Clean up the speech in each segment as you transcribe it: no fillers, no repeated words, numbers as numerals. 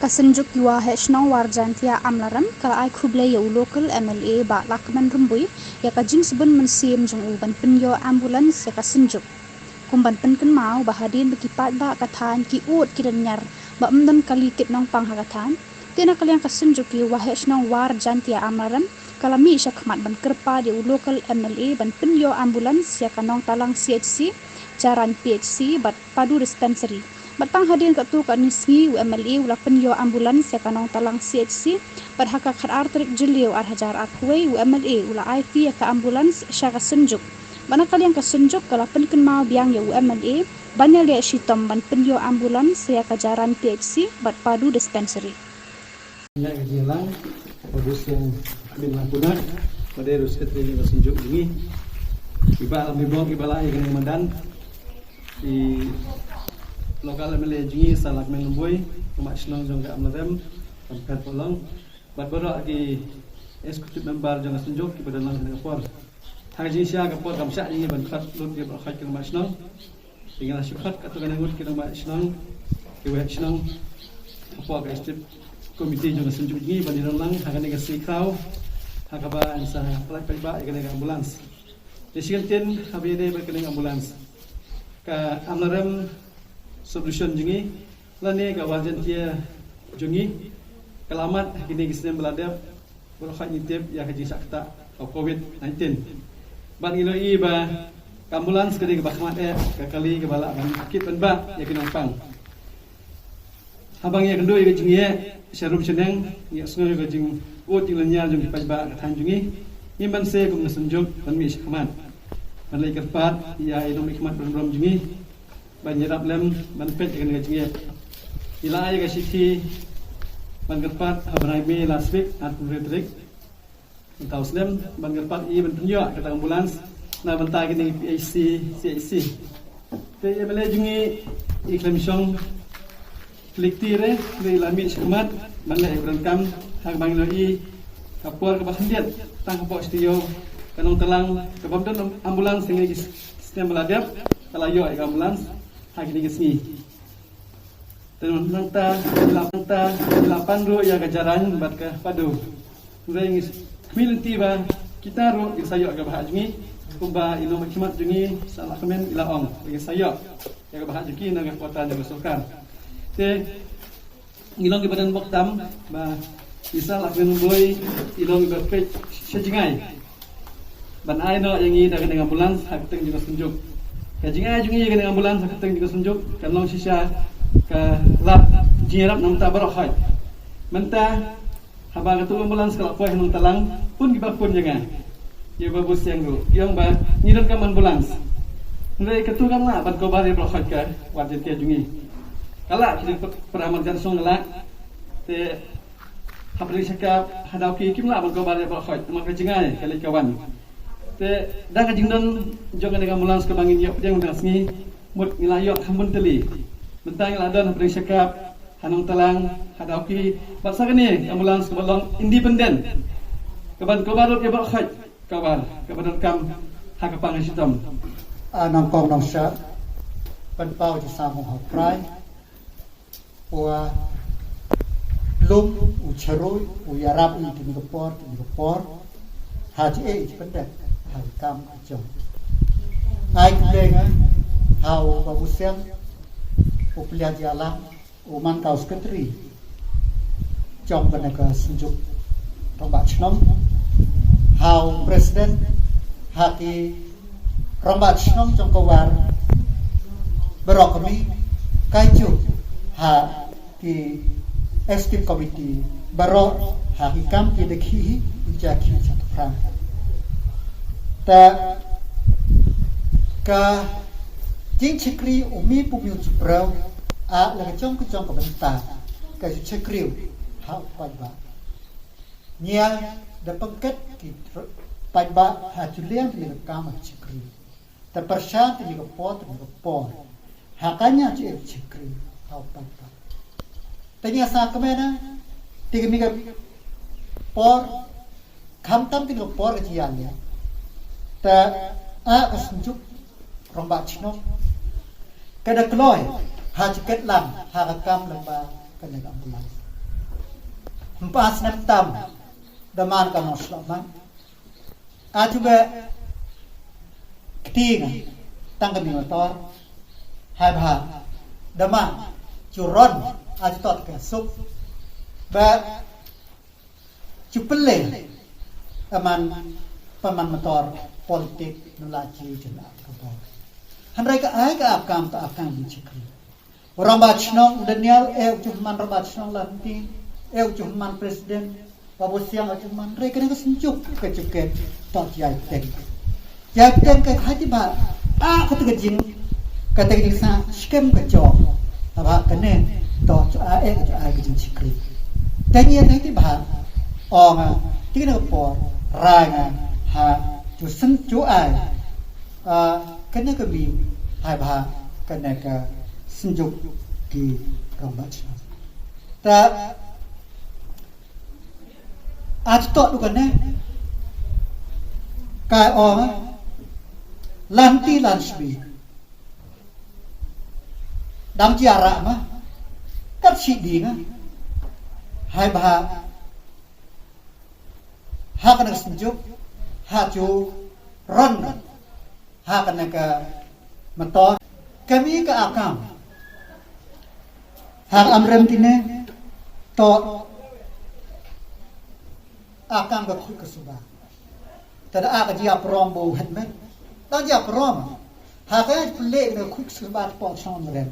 Kasenjuk yuwa hechnong warjantia amlaram kala ai khuble yu local MLA ba lakman rumbui ya kajing sebun mensim jong u ban penyo ambulans ya kasenjuk kumban penken mau bahadin bekipat ba kathan ki ut kiranyar ba mdon kali kit nong pang hakathan tena kalian kasenjuk yuwa hechnong warjantia amlaram kala mi syakmat ban kerpa di local MLA ban penyo ambulans ya kanong talang CHC jaran PHC bat padu dispensary Batang hadirin kat tu kat nisgi UMLE ulah penyo ambulans ya kanong talang CHC berhaka khat artrik jeliu ar hajar ar kuai UMLE ulah IT ya ka ambulans syaka senjuk mana kalian ka senjuk kala penken mau biang ya UMLE banyak liat shitom ban penyo ambulans ya ka jaran PHC bat padu dispensary ya kejelang produs yang bin lakukan pada rusket ini bersenjuk ini iba lebih blok iba lai dengan mandan di lokal MLA jungi salak menumboy kemak senang jangka amladem tempat polong berbara di eksekutif member jangka senjuk kepada lang kapor haji sia kapor kamsya ini bankat lut dia berkhid kemak senang dengan syukat atau dengan ngut kemak senang kemak senang kapor eksekutif komite jangka senjuk ini bandiran lang akan negasi kau hakaba ansa pelak pelba dengan ambulans disiantin habide berkening ambulans ka amladem solution jungi lani ka warjantia jungi kelamat kini kisnem beladap berkhid nitip ya haji sakta COVID-19 ban iloi ba ambulans kini ke bakmat ka kali ke balak ban akit ban ba ya kena pang habang ya kendo ya jungi syarum seneng ya sungai ka jing ut ilanya jungi pajba ka tan jungi imban se kum senjuk ban mi sakmat ban lai kerpat ya inom hikmat ban jungi banjirap lem ban pet dengan gajinya ila ay ga siti ban gerpat habrai last week at retrik taus lem ban gerpat i ban tunyo kata ambulans na banta gini PHC CIC te emele jungi iklam song fliktire le lami semat ban le berangkam hang bang i kapor ke bahandiat tang kapor studio kanong telang ke bamdan ambulans dengan sistem beladap kalayo ay ambulans hari ini kesini. Dan nanta 8 ro ya gajaran bat ke padu. Reng community ba kita ro isayo aga bahaj jungi kumba ilo makimat jungi salah komen ila ong isayo ya aga bahaj jungi nang kota jaga sulkan. Te ilong di badan boktam ba isa lah boy ilong ba pej sejingai. Ban ai no yang ini dengan ambulans hak teng juga tunjuk. Kajinga jungi dengan ambulans keteng juga sunjuk kanong sisa ke lap jirap nang ta barokhat menta haba ketu ambulans kalau poy nang talang pun giba pun jangan ye babus yang ru yang ba nyiran kam ambulans ndai ketu kam la bat ko bare barokhat ka wajib tia jungi kala kini peramal jansong la te habri sakap hadau ki kimla bat ko bare barokhat maka jingai kali kawan te dah kajing don jangan dengan ambulans ke bangin yok yang dengan sengi mut nilayok hambun teli bentang ladon beri syakap hanong telang hadauki baksa kini ambulans ke balong independen keban kobarut ya bakhaj kabar keban kam hakapang sitom nong kong nong sya ban pau ji samong ho prai wa lum u charoi u yarap u tinggapor haji pendek hai kam jong ai kulenga hau bagusiam uplia jala uman kau sekretari jong benaka senjuk rombak chnom hau presiden haki rombak chnom jong kawar berokami kaiju ha ki executive committee barok haki kam ki dekhi ujaki satu frang ta ka jing chikri umi pumyu chuprau a la chong ku chong ka banta ka chikri ha pai ba nia da pangkat ki pai ba ha chulian ni ka ma chikri ta persat ni ka pot hakanya chikri ha pai ba tanya sa kamena tiga minggu por khamtam tiga por jian ya ta a kasunjuk rombak chino kada kloy ha chiket lam ha kam lamba kana ambulans empat tam daman kan oslaman atuba ketinga tangkap motor hai bha daman curon ajutot ke sup ba cupele aman paman motor politik nulaci jenak kabor handai ka ai ka akam ta akam dicikri orang bachnong Daniel cuman rabachnong lanti cuman presiden pabos siang cuman mereka ni kesenjuk kecuket tak jai teng ke hati ba kata kejing sa skem kecok apa kene to kejing cikri tanya nanti ba tiga por ranga ha tu senju kena kebi hai ba kena ke senjuk di rambat ta tok tu kena kai lanti lansbi dam jiara mah kat si di nga hai ba ha kena senjuk ha ju ron ha kena ke motor kami ke akam hak amrem tine to akam ke khut ke subah tada ak dia prombo hatmen ta dia prom hak ai plek ne khut subah po chon rem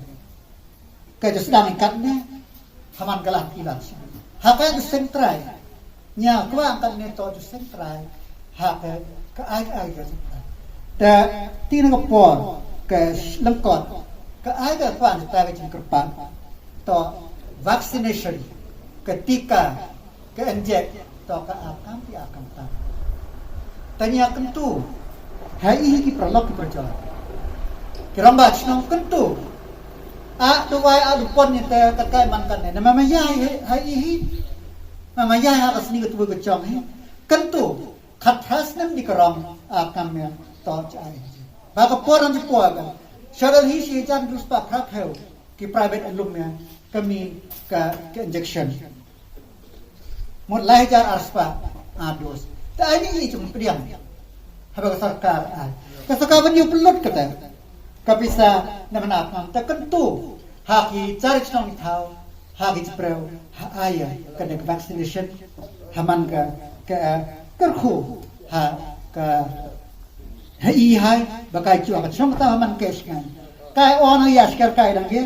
ke sedang kat ne haman galah tilat hak ai sentrai nya kwa kan ne to sentrai hak ke ai ke ta tine ke por ke lengkot ke ai ke kwan ta ke jingkerpan to vaccination ketika ke injek to ke akam di akam ta tanya kentu hai ki pralok ki perjalanan kiramba chnong kentu tu wai du pon ni te kakai man kan ne mama yai hai mama yai ha asni ke tu ke chong he kentu khathas nam di karam akam me to chai ba ka poran ji po ga shagal hi si jan dus pa khak heu ki private alumni kami ke injection mulai jar arspa dos ta ini cuma priang habis sarkar kasaka banyu pelut kata kapisa namana kam ta kentu haki cari cnong thau haki spreu aya kena vaccination haman ke kerkhu ha ka hai hai bakai chu ka chong ta haman kes kan kai on ya skar kai dang ye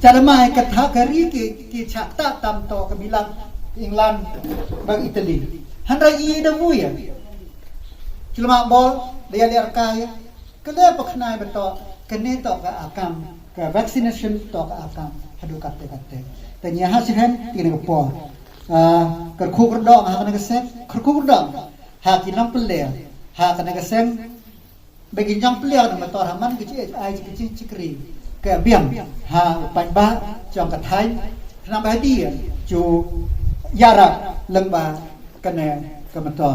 cara mai kata kari ki cakta tam to ke bilang England bang Italy handai i da mu ya cuma bol dia liar kaya kena paknai beto kene to ka akam ke vaccination to ka akam hadu kate tanya hasihan tinggal ke po kerku berdong ha kana kesem kerku berdong ha kinam pele ha kana kesem bagi jang pele na motor haman ke ai ke cikri ke biang ha pan ba chong ka thai nam ba di chu yara leng ba kana ka motor